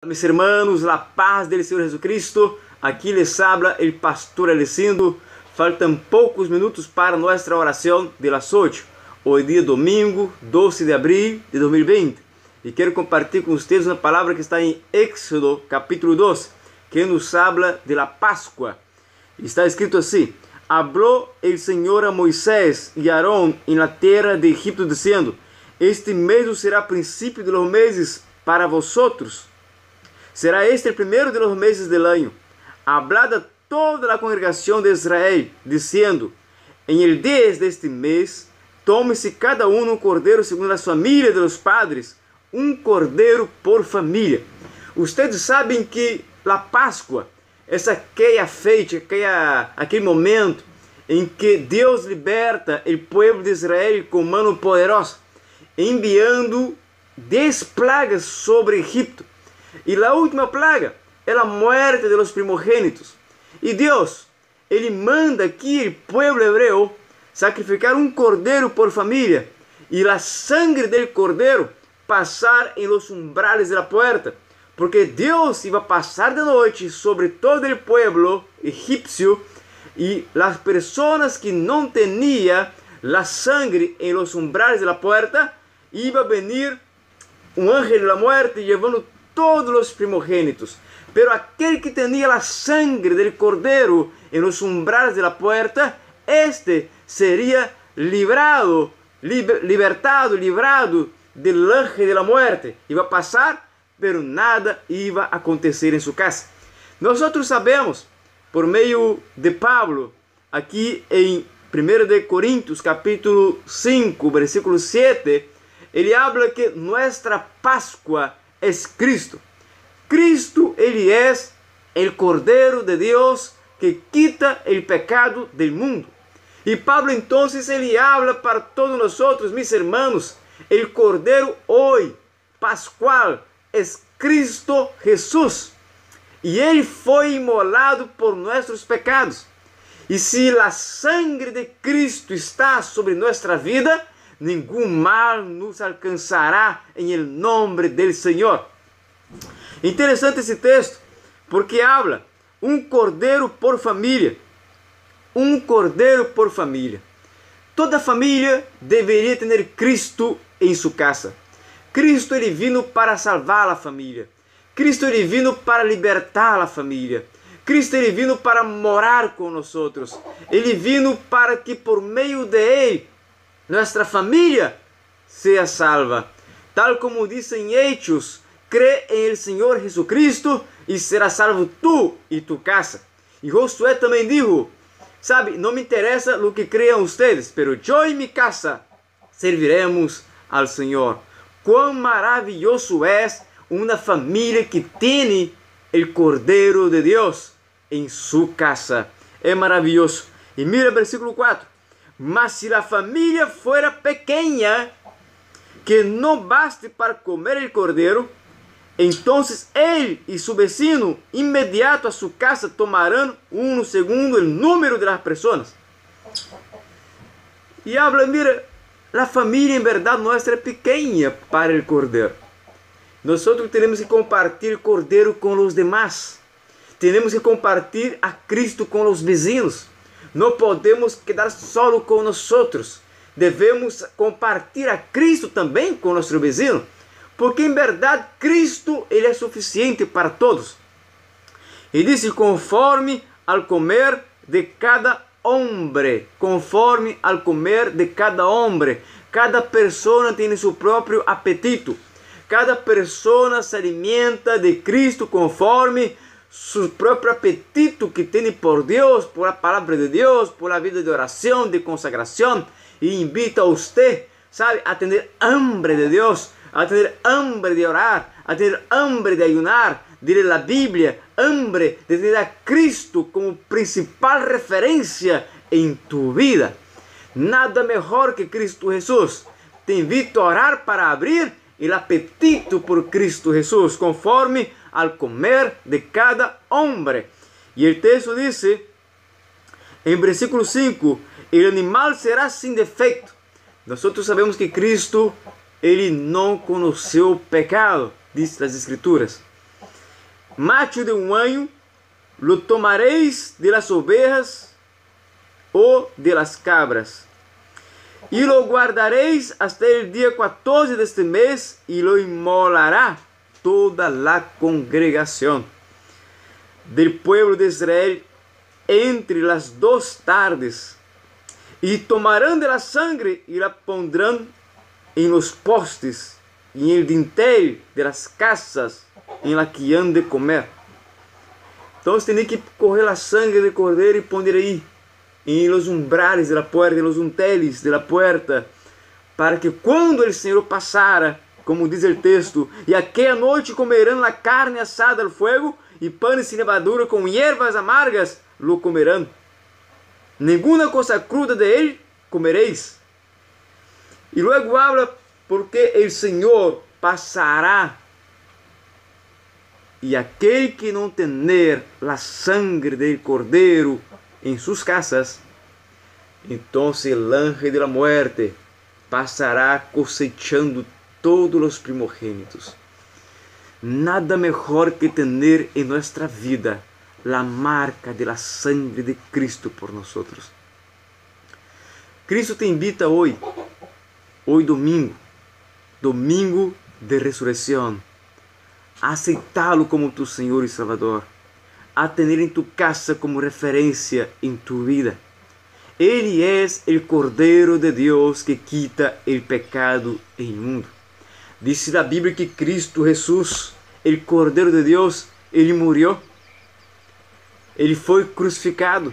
Mis hermanos, la paz del Señor Jesucristo. Aquí les habla el pastor Alecindo. Faltan pocos minutos para nuestra oración de las 8. Hoy día domingo, 12 de abril de 2020. Y quiero compartir con ustedes una palabra que está en Éxodo capítulo 2, que nos habla de la Pascua. Está escrito así: habló el Señor a Moisés y a Aarón en la tierra de Egipto diciendo: este mes será principio de los meses para vosotros. Será este el primero de los meses del año. Hablad a toda la congregación de Israel, diciendo: en el 10 de este mes, tómese cada uno un cordero según las familias de los padres, un cordero por familia. Ustedes saben que la Pascua es aquella fecha, aquel momento en que Dios liberta el pueblo de Israel con mano poderosa, enviando 10 plagas sobre Egipto. Y la última plaga es la muerte de los primogénitos. Y Dios, Él manda aquí el pueblo hebreo sacrificar un cordero por familia y la sangre del cordero pasar en los umbrales de la puerta, porque Dios iba a pasar de noche sobre todo el pueblo egipcio, y las personas que no tenían la sangre en los umbrales de la puerta, iba a venir un ángel de la muerte llevando todos los primogénitos. Pero aquel que tenía la sangre del cordero en los umbrales de la puerta, este sería librado del ángel de la muerte. Iba a pasar, pero nada iba a acontecer en su casa. Nosotros sabemos, por medio de Pablo, aquí en 1 de Corintios capítulo 5, versículo 7, ele habla que nuestra Pascua es Cristo. Cristo, Ele es el Cordero de Dios que quita el pecado del mundo. Y Pablo entonces, ele habla para todos nosotros, mis hermanos, el Cordero hoy, pascual, es Cristo Jesús. Y Él fue inmolado por nuestros pecados. Y si la sangre de Cristo está sobre nuestra vida, ningún mal nos alcanzará en el nombre del Señor. Interesante esse texto, porque habla um cordero por família. Um cordero por família. Toda família deveria ter Cristo em sua casa. Cristo ele vino para salvar a família. Cristo ele vino para libertar a família. Cristo ele vino para morar com nós. Ele vino para que por meio de Ele nossa família seja salva. Tal como diz em Hechos: crê em el Senhor Jesucristo e será salvo tu e tu casa. E Josué também dijo: sabe, não me interessa o que creiam ustedes, pero eu e minha casa serviremos ao Senhor. Quão maravilhoso é uma família que tem o Cordeiro de Deus em sua casa. É maravilhoso. E mira o versículo 4. Mas se a família fuera pequena, que não baste para comer o cordeiro, entonces él y su vecino inmediato a su casa tomarán uno segundo el número de las personas. Y habla, mira, la familia en verdad nuestra es pequeña para el cordero. Nosotros tenemos que compartir el cordero con los demás. Tenemos que compartir a Cristo con los vecinos. No podemos quedar solo con nosotros. Debemos compartir a Cristo también con nuestro vecino. Porque em verdade Cristo ele é suficiente para todos. E diz: conforme al comer de cada hombre. Conforme al comer de cada hombre. Cada pessoa tem seu próprio apetito. Cada pessoa se alimenta de Cristo conforme seu próprio apetito que tem por Deus, por a palavra de Deus, por a vida de oração, de consagração. E invita a você, sabe, a ter hambre de Deus, a ter hambre de orar, a ter hambre de ayunar, de ler a Bíblia, hambre de ter a Cristo como principal referência em tu vida. Nada melhor que Cristo Jesus. Te invito a orar para abrir o apetito por Cristo Jesus, conforme al comer de cada hombre. E o texto diz, em versículo 5, o animal será sem defeito. Nós sabemos que Cristo ele não conheceu pecado, diz as Escrituras. macho de un año, lo tomaréis de las ovejas o de las cabras, y lo guardaréis hasta el día 14 de este mes, y lo inmolará toda la congregación del pueblo de Israel entre las 2 tardes, y tomarán de la sangre y la pondrán en los postes y en el dintel de las casas en la que han de comer. Entonces tienen que correr la sangre del cordero y poner ahí en los umbrales de la puerta, en los dinteles de la puerta, para que cuando el Señor pasara, como dice el texto, y aquella noche comerán la carne asada al fuego y panes sin levadura con hierbas amargas, lo comerán. Ninguna cosa cruda de él comeréis. Y luego habla porque el Señor pasará, y aquel que no tener la sangre del cordero en sus casas, entonces el ángel de la muerte pasará cosechando todos los primogénitos. Nada mejor que tener en nuestra vida la marca de la sangre de Cristo por nosotros. Cristo te invita hoy domingo de resurrección, a aceptarlo como tu Señor y Salvador, a tener en tu casa como referencia en tu vida. Él es el Cordero de Dios que quita el pecado en el mundo. Dice la Biblia que Cristo Jesús, el Cordero de Dios, Ele murió. Ele foi crucificado.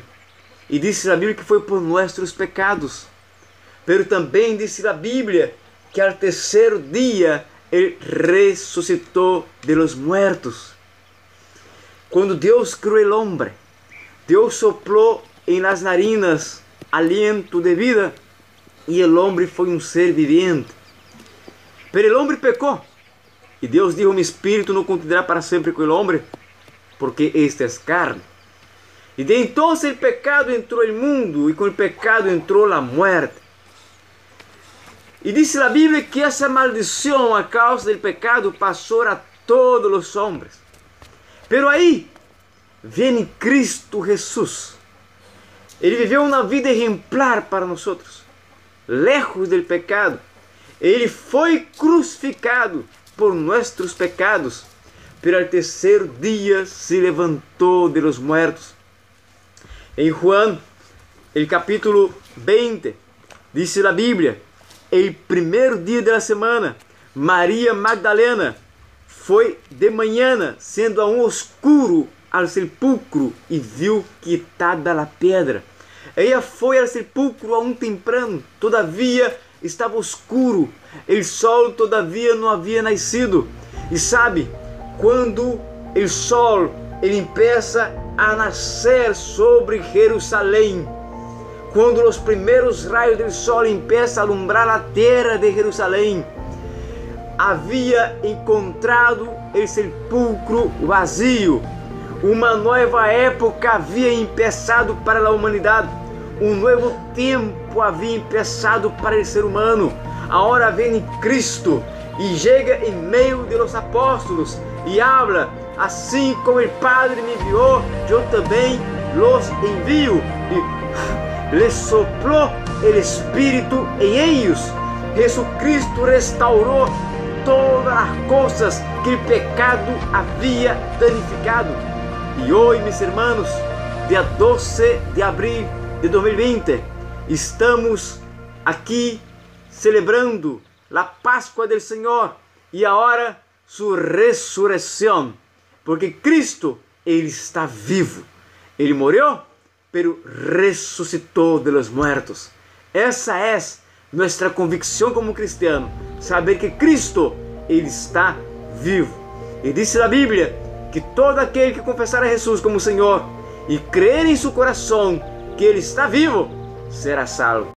E dice la Biblia que foi por nuestros pecados. Pero também dice la Biblia que al tercer día Ele resucitou de los muertos. Quando Deus criou el hombre, Deus soplou em las narinas aliento de vida e el hombre foi um ser viviente. Pero el hombre pecou. E Deus dijo: mi espírito não contenderá para sempre com el hombre, porque este es carne. E de entonces el pecado entró al mundo, y con el pecado entró la muerte. E dice la Biblia que essa maldição a causa del pecado passou a todos os homens. Pero aí vem Cristo Jesus. Ele viveu uma vida exemplar para nós, lejos del pecado. Ele foi crucificado por nossos pecados, pero al terceiro dia se levantou de los muertos. Em Juan, el capítulo 20, dice la Biblia: el primeiro dia da semana, Maria Magdalena foi de manhã, sendo aún oscuro, al sepulcro e viu quitada a pedra. Ella foi ao sepulcro aún temprano, todavia estava oscuro, o sol todavia não havia nascido. E sabe, quando o sol ele empieza a nascer sobre Jerusalém, quando os primeiros raios do sol empiezam a alumbrar a terra de Jerusalém, havia encontrado o sepulcro vazio. Uma nova época havia começado para a humanidade. Um novo tempo havia começado para o ser humano. Agora vem Cristo e chega em meio de los apóstolos e habla: assim como o Padre me enviou, eu também los envio. E les soplou o Espírito em eles. Jesucristo restaurou todas as coisas que o pecado havia danificado. E hoje, meus irmãos, dia 12 de abril de 2020, estamos aqui celebrando a Páscoa do Senhor e agora sua ressurreição, porque Cristo, Ele está vivo. Ele morreu, pero ressuscitou de los muertos. Essa é nossa convicção como cristiano, saber que Cristo, Ele está vivo. E diz a Bíblia que todo aquele que confessar a Jesus como Senhor e crer em seu coração que Ele está vivo, será salvo.